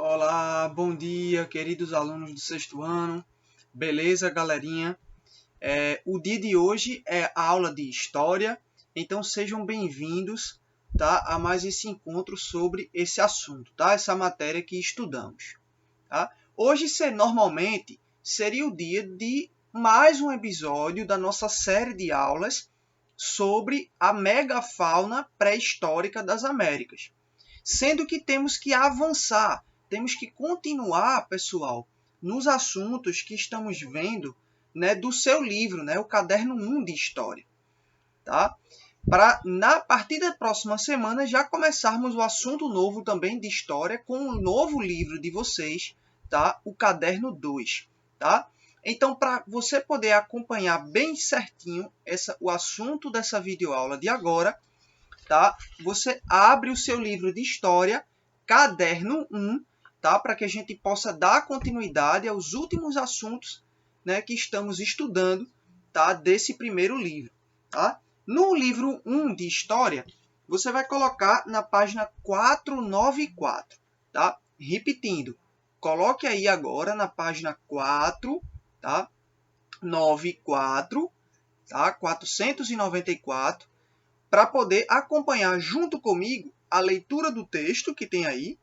Olá, bom dia, queridos alunos do sexto ano. Beleza, galerinha? O dia de hoje é a aula de História, então sejam bem-vindos, tá, a mais esse encontro sobre esse assunto, tá? Essa matéria que estudamos. Tá? Hoje, normalmente, seria o dia de mais um episódio da nossa série de aulas sobre a megafauna pré-histórica das Américas. Sendo que temos que avançar, temos que continuar, pessoal, nos assuntos que estamos vendo, né, do seu livro, né, o Caderno 1 de História. Tá? Para, a partir da próxima semana, já começarmos o assunto novo também de História com o novo livro de vocês, tá? O Caderno 2. Tá? Então, para você poder acompanhar bem certinho o assunto dessa videoaula de agora, tá? Você abre o seu livro de História, Caderno 1, tá? Para que a gente possa dar continuidade aos últimos assuntos, né, que estamos estudando, tá? Desse primeiro livro. Tá? No livro 1 de História, você vai colocar na página 494. Tá? Repetindo, coloque aí agora na página 4, tá? 94, tá? 494, para poder acompanhar junto comigo a leitura do texto que tem aí,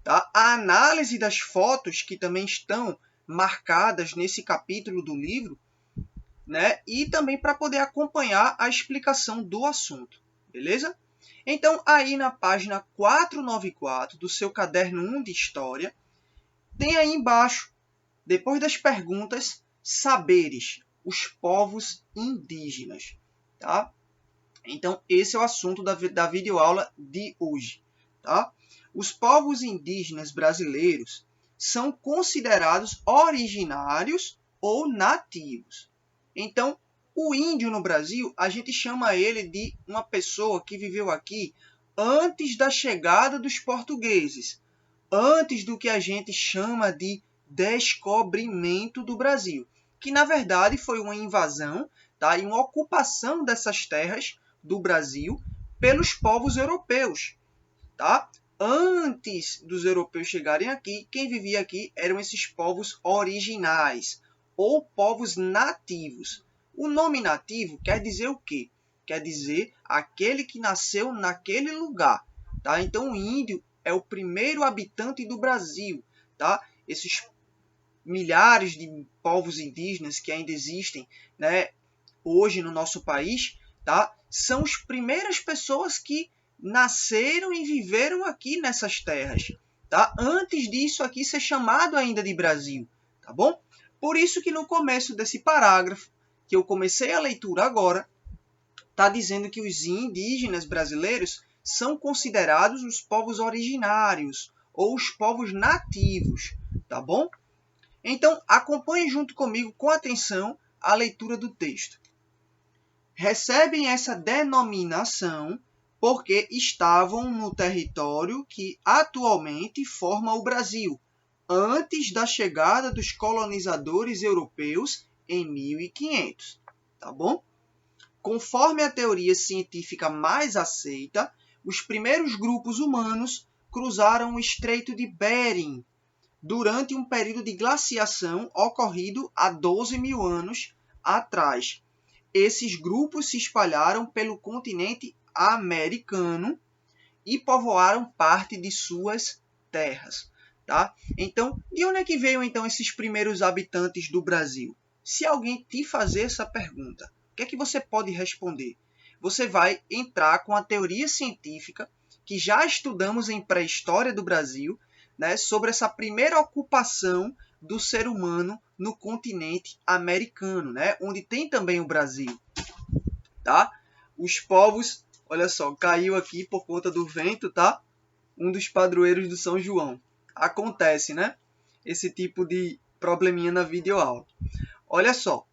tá? A análise das fotos que também estão marcadas nesse capítulo do livro, né? E também para poder acompanhar a explicação do assunto, beleza? Então, aí na página 494 do seu Caderno 1 de História, tem aí embaixo, depois das perguntas, saberes, os povos indígenas, tá? Então, esse é o assunto da videoaula de hoje. Tá? Os povos indígenas brasileiros são considerados originários ou nativos. Então, o índio no Brasil, a gente chama ele de uma pessoa que viveu aqui antes da chegada dos portugueses, antes do que a gente chama de descobrimento do Brasil, que na verdade foi uma invasão, tá? E uma ocupação dessas terras do Brasil pelos povos europeus, tá? Antes dos europeus chegarem aqui, quem vivia aqui eram esses povos originais ou povos nativos. O nome nativo quer dizer o quê? Quer dizer aquele que nasceu naquele lugar, tá? Então o índio é o primeiro habitante do Brasil, tá? Esses milhares de povos indígenas que ainda existem, né, hoje no nosso país, tá? São as primeiras pessoas que nasceram e viveram aqui nessas terras, tá? Antes disso aqui ser chamado ainda de Brasil, tá bom? Por isso que no começo desse parágrafo, que eu comecei a leitura agora, está dizendo que os indígenas brasileiros são considerados os povos originários ou os povos nativos, tá bom? Então, acompanhe junto comigo com atenção a leitura do texto. Recebem essa denominação porque estavam no território que atualmente forma o Brasil, antes da chegada dos colonizadores europeus em 1500, tá bom? Conforme a teoria científica mais aceita, os primeiros grupos humanos cruzaram o Estreito de Bering durante um período de glaciação ocorrido há 12 mil anos atrás. Esses grupos se espalharam pelo continente americano e povoaram parte de suas terras. Tá? Então, de onde é que veio então esses primeiros habitantes do Brasil? Se alguém te fazer essa pergunta, o que é que você pode responder? Você vai entrar com a teoria científica que já estudamos em pré-história do Brasil, né, sobre essa primeira ocupação do ser humano no continente americano, né, onde tem também o Brasil. Tá? Os povos, olha só, caiu aqui por conta do vento, tá? Um dos padroeiros do São João. Acontece, né? Esse tipo de probleminha na videoaula. Olha só,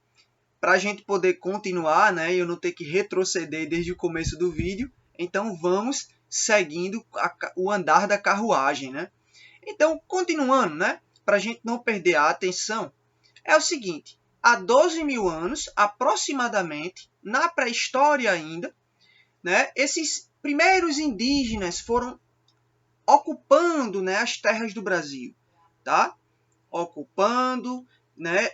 para a gente poder continuar, né, e eu não ter que retroceder desde o começo do vídeo, então vamos seguindo o andar da carruagem, né? Então, continuando, né, para a gente não perder a atenção, é o seguinte: há 12 mil anos, aproximadamente, na pré-história ainda, né, esses primeiros indígenas foram ocupando, né, as terras do Brasil, tá? Ocupando, né,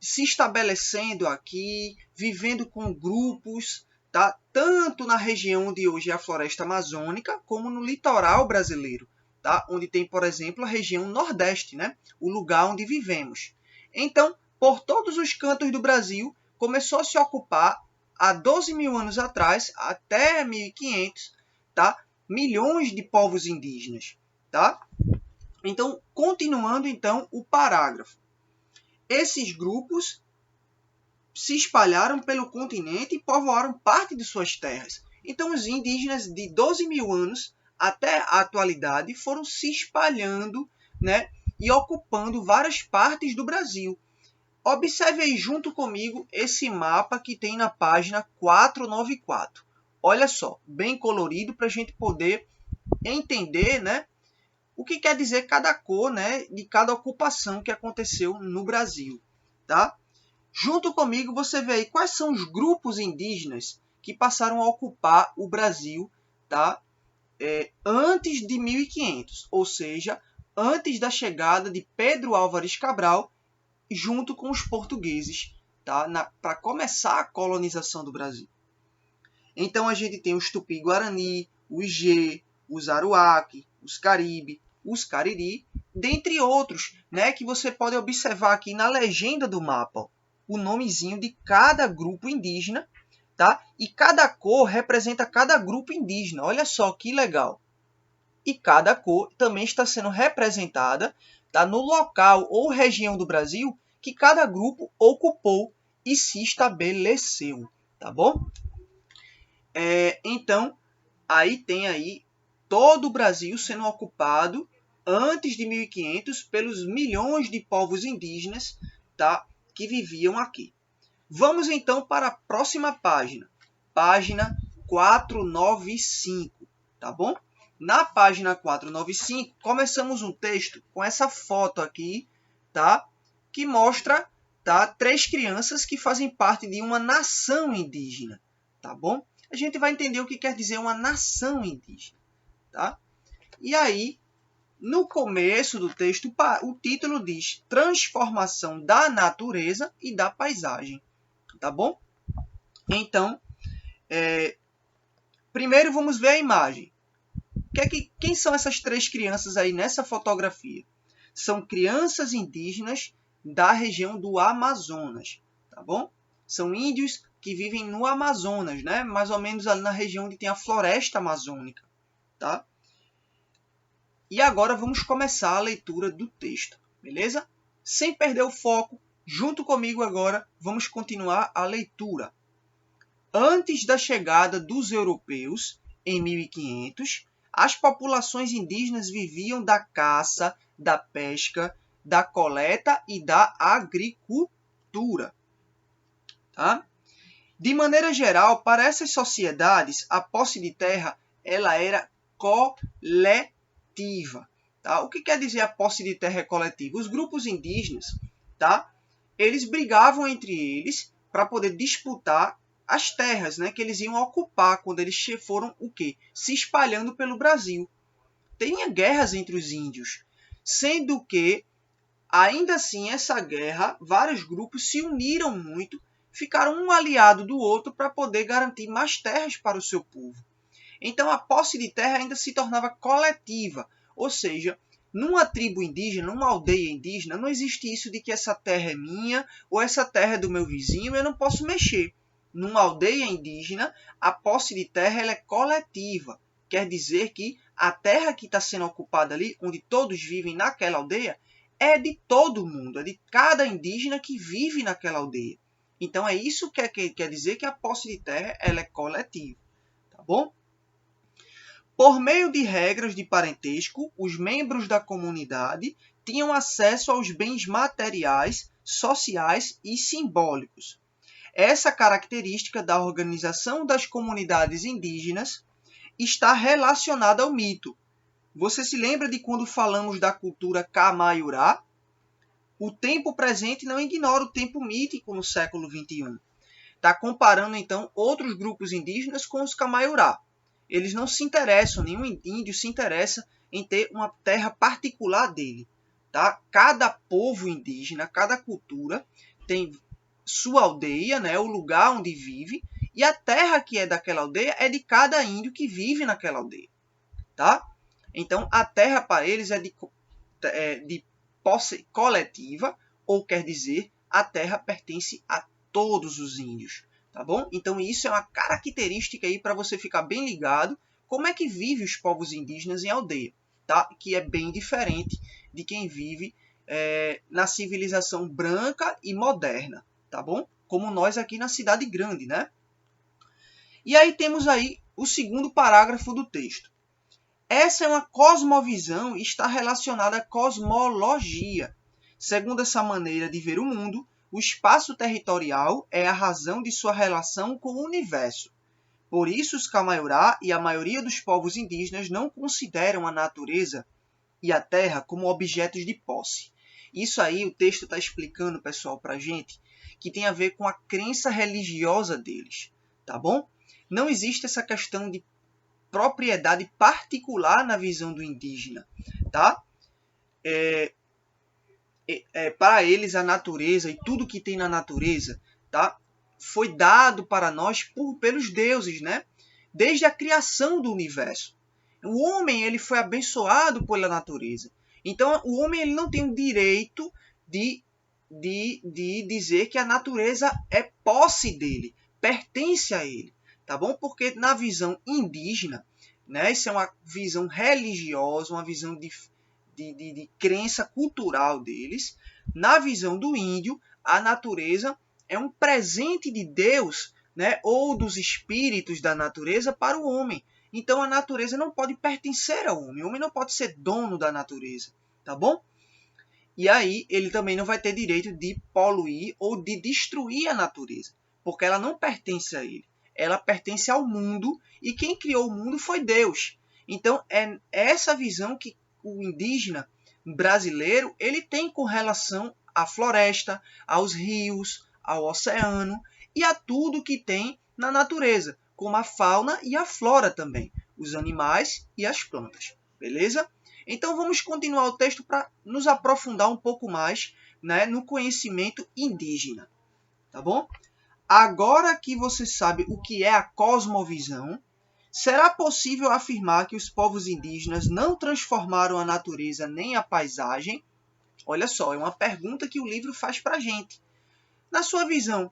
se estabelecendo aqui, vivendo com grupos, tá? Tanto na região onde hoje é a floresta amazônica, como no litoral brasileiro, tá? Onde tem, por exemplo, a região nordeste, né? O lugar onde vivemos. Então, por todos os cantos do Brasil, começou a se ocupar, há 12 mil anos atrás, até 1500, tá? Milhões de povos indígenas, tá? Então, continuando então o parágrafo. Esses grupos se espalharam pelo continente e povoaram parte de suas terras. Então, os indígenas de 12 mil anos até a atualidade foram se espalhando, né, e ocupando várias partes do Brasil. Observe aí junto comigo esse mapa que tem na página 494. Olha só, bem colorido para a gente poder entender, né, o que quer dizer cada cor, né, de cada ocupação que aconteceu no Brasil, tá? Junto comigo você vê aí quais são os grupos indígenas que passaram a ocupar o Brasil, tá? Antes de 1500, ou seja, antes da chegada de Pedro Álvares Cabral, junto com os portugueses, tá? Para começar a colonização do Brasil. Então a gente tem os Tupi-Guarani, os Ijê, os Aruaque, os Caribe, os Cariri, dentre outros, né, que você pode observar aqui na legenda do mapa, ó, o nomezinho de cada grupo indígena, tá? E cada cor representa cada grupo indígena. Olha só que legal. E cada cor também está sendo representada, tá, no local ou região do Brasil que cada grupo ocupou e se estabeleceu, tá bom? Então, aí tem aí todo o Brasil sendo ocupado antes de 1500 pelos milhões de povos indígenas, tá, que viviam aqui. Vamos então para a próxima página, página 495, tá bom? Na página 495, começamos um texto com essa foto aqui, tá, que mostra, tá, 3 crianças que fazem parte de uma nação indígena, tá bom? A gente vai entender o que quer dizer uma nação indígena, tá? E aí, no começo do texto, o título diz Transformação da Natureza e da Paisagem, tá bom? Então, primeiro vamos ver a imagem. Quem são essas 3 crianças aí nessa fotografia? São crianças indígenas da região do Amazonas, tá bom? São índios que vivem no Amazonas, né? Mais ou menos ali na região onde tem a floresta amazônica, tá? E agora vamos começar a leitura do texto, beleza? Sem perder o foco, junto comigo agora, vamos continuar a leitura. Antes da chegada dos europeus, em 1500, as populações indígenas viviam da caça, da pesca, da coleta e da agricultura, tá? De maneira geral, para essas sociedades, a posse de terra ela era coletiva. Tá? O que quer dizer a posse de terra coletiva? Os grupos indígenas, tá? Eles brigavam entre eles para poder disputar as terras, né, que eles iam ocupar quando eles foram o quê? Se espalhando pelo Brasil. Tinha guerras entre os índios, sendo que, ainda assim, essa guerra, vários grupos se uniram muito, ficaram um aliado do outro para poder garantir mais terras para o seu povo. Então a posse de terra ainda se tornava coletiva, ou seja, numa tribo indígena, numa aldeia indígena, não existe isso de que essa terra é minha ou essa terra é do meu vizinho e eu não posso mexer. Numa aldeia indígena, a posse de terra ela é coletiva. Quer dizer que a terra que está sendo ocupada ali, onde todos vivem naquela aldeia, é de todo mundo, é de cada indígena que vive naquela aldeia. Então é isso que quer dizer que a posse de terra ela é coletiva, tá bom? Por meio de regras de parentesco, os membros da comunidade tinham acesso aos bens materiais, sociais e simbólicos. Essa característica da organização das comunidades indígenas está relacionada ao mito. Você se lembra de quando falamos da cultura Camaiurá? O tempo presente não ignora o tempo mítico no século XXI. Está comparando, então, outros grupos indígenas com os Camaiurá. Eles não se interessam, nenhum índio se interessa em ter uma terra particular dele. Tá? Cada povo indígena, cada cultura tem sua aldeia, né, o lugar onde vive, e a terra que é daquela aldeia é de cada índio que vive naquela aldeia. Tá? Então, a terra para eles é de posse coletiva, ou quer dizer, a terra pertence a todos os índios. Tá bom? Então, isso é uma característica aí para você ficar bem ligado como é que vive os povos indígenas em aldeia, tá? Que é bem diferente de quem vive na civilização branca e moderna, tá bom? Como nós aqui na cidade grande, né? E aí temos aí o segundo parágrafo do texto. Essa é uma cosmovisão e está relacionada à cosmologia. Segundo essa maneira de ver o mundo, o espaço territorial é a razão de sua relação com o universo. Por isso, os Camaiurá e a maioria dos povos indígenas não consideram a natureza e a terra como objetos de posse. Isso aí o texto está explicando, pessoal, para a gente, que tem a ver com a crença religiosa deles, tá bom? Não existe essa questão de propriedade particular na visão do indígena, tá? Para eles a natureza e tudo que tem na natureza, tá? Foi dado para nós pelos deuses, né? Desde a criação do universo. O homem ele foi abençoado pela natureza. Então o homem ele não tem o direito de dizer que a natureza é posse dele, pertence a ele, tá bom? Porque na visão indígena, né, isso é uma visão religiosa, uma visão de crença cultural deles. Na visão do índio, a natureza é um presente de Deus, né, ou dos espíritos da natureza para o homem. Então a natureza não pode pertencer ao homem. O homem não pode ser dono da natureza, tá bom? E aí ele também não vai ter direito de poluir ou de destruir a natureza, porque ela não pertence a ele. Ela pertence ao mundo e quem criou o mundo foi Deus. Então é essa visão que o indígena brasileiro ele tem com relação à floresta, aos rios, ao oceano e a tudo que tem na natureza, como a fauna e a flora também, os animais e as plantas. Beleza? Então vamos continuar o texto para nos aprofundar um pouco mais, né, no conhecimento indígena. Tá bom? Agora que você sabe o que é a cosmovisão, será possível afirmar que os povos indígenas não transformaram a natureza nem a paisagem? Olha só, é uma pergunta que o livro faz para a gente. Na sua visão,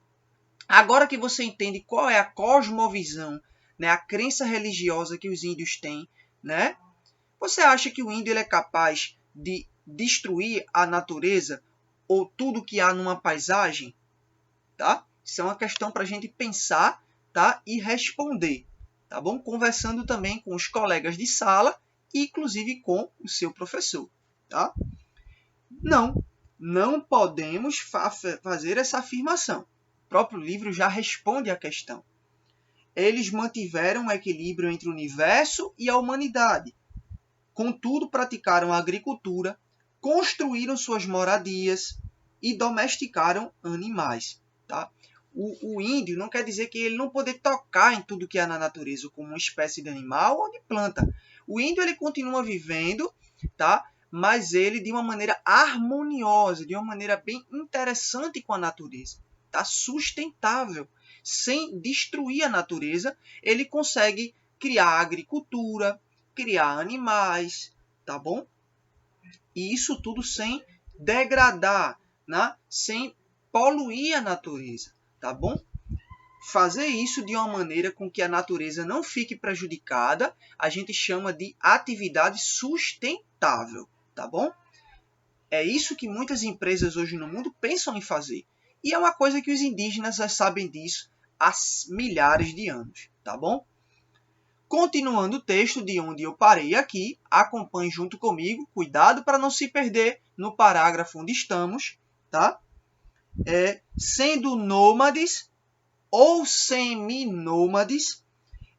agora que você entende qual é a cosmovisão, né, a crença religiosa que os índios têm, né, você acha que o índio ele é capaz de destruir a natureza ou tudo que há numa paisagem? Tá? Isso é uma questão para a gente pensar, tá? E responder. Tá bom? Conversando também com os colegas de sala e inclusive com o seu professor. Tá? Não podemos fazer essa afirmação. O próprio livro já responde à questão. Eles mantiveram um equilíbrio entre o universo e a humanidade. Contudo, praticaram a agricultura, construíram suas moradias e domesticaram animais. Tá? O índio não quer dizer que ele não poder tocar em tudo que há na natureza, como uma espécie de animal ou de planta. O índio ele continua vivendo, tá? Mas ele de uma maneira harmoniosa, de uma maneira bem interessante com a natureza. Tá? Sustentável. Sem destruir a natureza, ele consegue criar agricultura, criar animais, tá bom? E isso tudo sem degradar, né? Sem poluir a natureza, tá bom? Fazer isso de uma maneira com que a natureza não fique prejudicada, a gente chama de atividade sustentável, tá bom? É isso que muitas empresas hoje no mundo pensam em fazer. E é uma coisa que os indígenas já sabem disso há milhares de anos, tá bom? Continuando o texto de onde eu parei aqui, acompanhe junto comigo, cuidado para não se perder no parágrafo onde estamos, tá? Sendo nômades ou seminômades,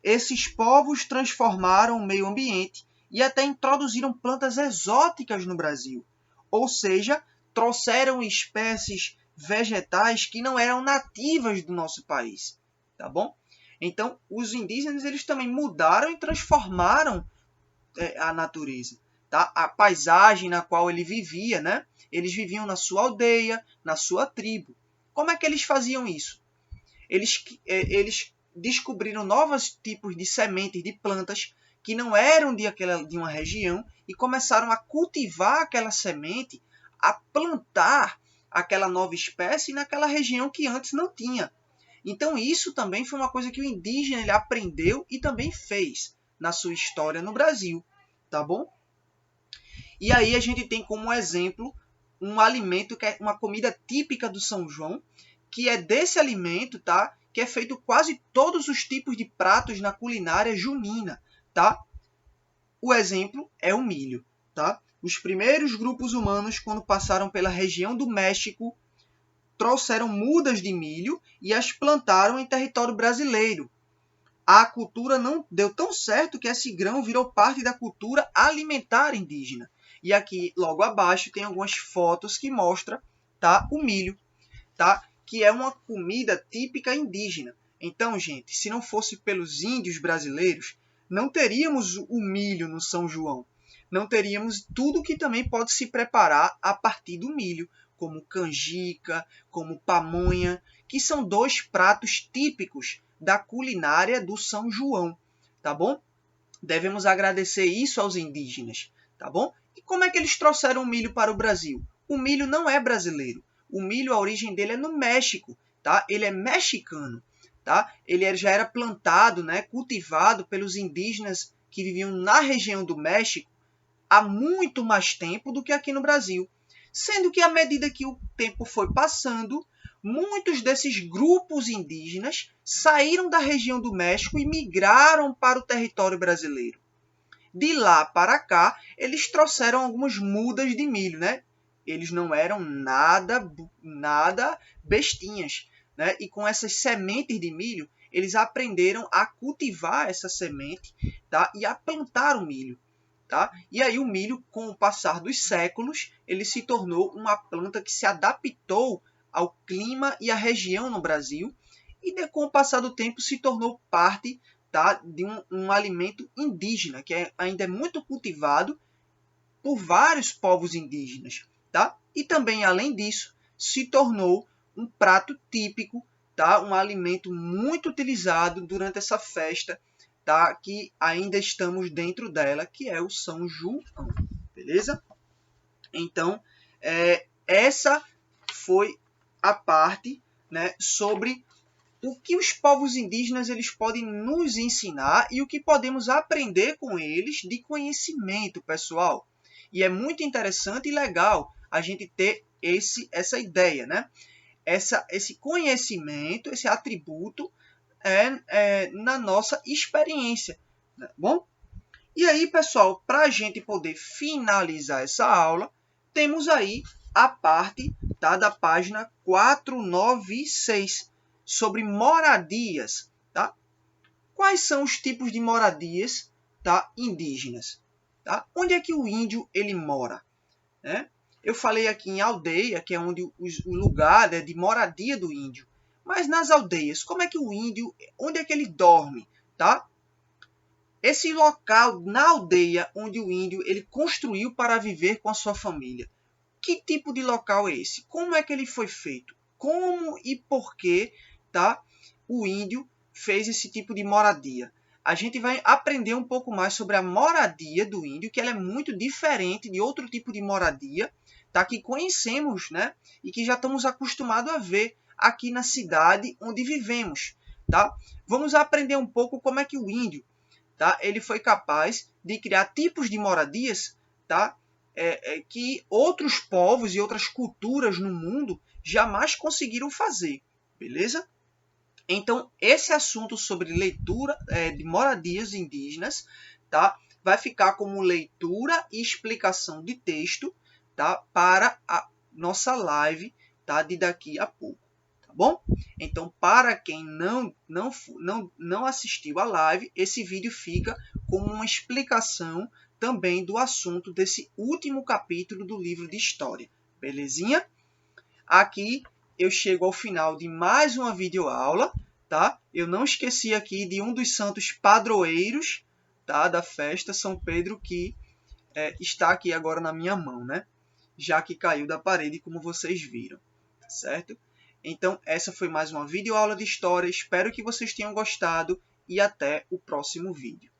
esses povos transformaram o meio ambiente e até introduziram plantas exóticas no Brasil, ou seja, trouxeram espécies vegetais que não eram nativas do nosso país, tá bom? Então, os indígenas eles também mudaram e transformaram a natureza, tá? A paisagem na qual ele vivia, né? Eles viviam na sua aldeia, na sua tribo. Como é que eles faziam isso? Eles descobriram novos tipos de sementes de plantas que não eram de uma região e começaram a cultivar aquela semente, a plantar aquela nova espécie naquela região que antes não tinha. Então isso também foi uma coisa que o indígena ele aprendeu e também fez na sua história no Brasil, tá bom? E aí a gente tem como exemplo um alimento que é uma comida típica do São João, que é desse alimento, tá? Que é feito quase todos os tipos de pratos na culinária junina, tá? O exemplo é o milho, tá? Os primeiros grupos humanos, quando passaram pela região do México, trouxeram mudas de milho e as plantaram em território brasileiro. A cultura não deu tão certo que esse grão virou parte da cultura alimentar indígena. E aqui, logo abaixo, tem algumas fotos que mostram, tá, o milho, tá, que é uma comida típica indígena. Então, gente, se não fosse pelos índios brasileiros, não teríamos o milho no São João. Não teríamos tudo que também pode se preparar a partir do milho, como canjica, como pamonha, que são dois pratos típicos da culinária do São João, tá bom? Devemos agradecer isso aos indígenas, tá bom? E como é que eles trouxeram o milho para o Brasil? O milho não é brasileiro. O milho, a origem dele é no México, tá? Ele é mexicano, tá? Ele já era plantado, né, cultivado pelos indígenas que viviam na região do México há muito mais tempo do que aqui no Brasil. Sendo que à medida que o tempo foi passando, muitos desses grupos indígenas saíram da região do México e migraram para o território brasileiro. De lá para cá, eles trouxeram algumas mudas de milho, né? Eles não eram nada bestinhas, né? E com essas sementes de milho, eles aprenderam a cultivar essa semente, tá? E a plantar o milho. Tá? E aí o milho, com o passar dos séculos, ele se tornou uma planta que se adaptou ao clima e à região no Brasil e com o passar do tempo se tornou parte, tá, de um alimento indígena, que ainda é muito cultivado por vários povos indígenas. Tá? E também, além disso, se tornou um prato típico, tá? Um alimento muito utilizado durante essa festa, tá? Que ainda estamos dentro dela, que é o São João, beleza? Então, essa foi a parte, né, sobre o que os povos indígenas eles podem nos ensinar e o que podemos aprender com eles de conhecimento, pessoal. E é muito interessante e legal a gente ter essa ideia, né? Esse conhecimento, esse atributo na nossa experiência, né? Bom? E aí, pessoal, para a gente poder finalizar essa aula, temos aí a parte, tá, da página 496, sobre moradias. Tá? Quais são os tipos de moradias, tá, indígenas? Tá? Onde é que o índio ele mora? Né? Eu falei aqui em aldeia, que é onde o lugar de moradia do índio. Mas nas aldeias, como é que o índio, onde é que ele dorme? Tá? Esse local na aldeia onde o índio ele construiu para viver com a sua família. Que tipo de local é esse? Como é que ele foi feito? Como e por que, tá, o índio fez esse tipo de moradia? A gente vai aprender um pouco mais sobre a moradia do índio, que ela é muito diferente de outro tipo de moradia, tá, que conhecemos, né, e que já estamos acostumados a ver aqui na cidade onde vivemos. Tá? Vamos aprender um pouco como é que o índio, tá, ele foi capaz de criar tipos de moradias, tá, que outros povos e outras culturas no mundo jamais conseguiram fazer. Beleza? Então, esse assunto sobre leitura de moradias indígenas, tá, vai ficar como leitura e explicação de texto, tá, para a nossa live, tá, de daqui a pouco. Tá bom? Então, para quem não assistiu a live, esse vídeo fica como uma explicação também do assunto desse último capítulo do livro de história. Belezinha? Aqui eu chego ao final de mais uma videoaula, tá? Eu não esqueci aqui de um dos santos padroeiros, tá? Da festa, São Pedro, que está aqui agora na minha mão, né? Já que caiu da parede, como vocês viram, certo? Então, essa foi mais uma videoaula de história. Espero que vocês tenham gostado e até o próximo vídeo.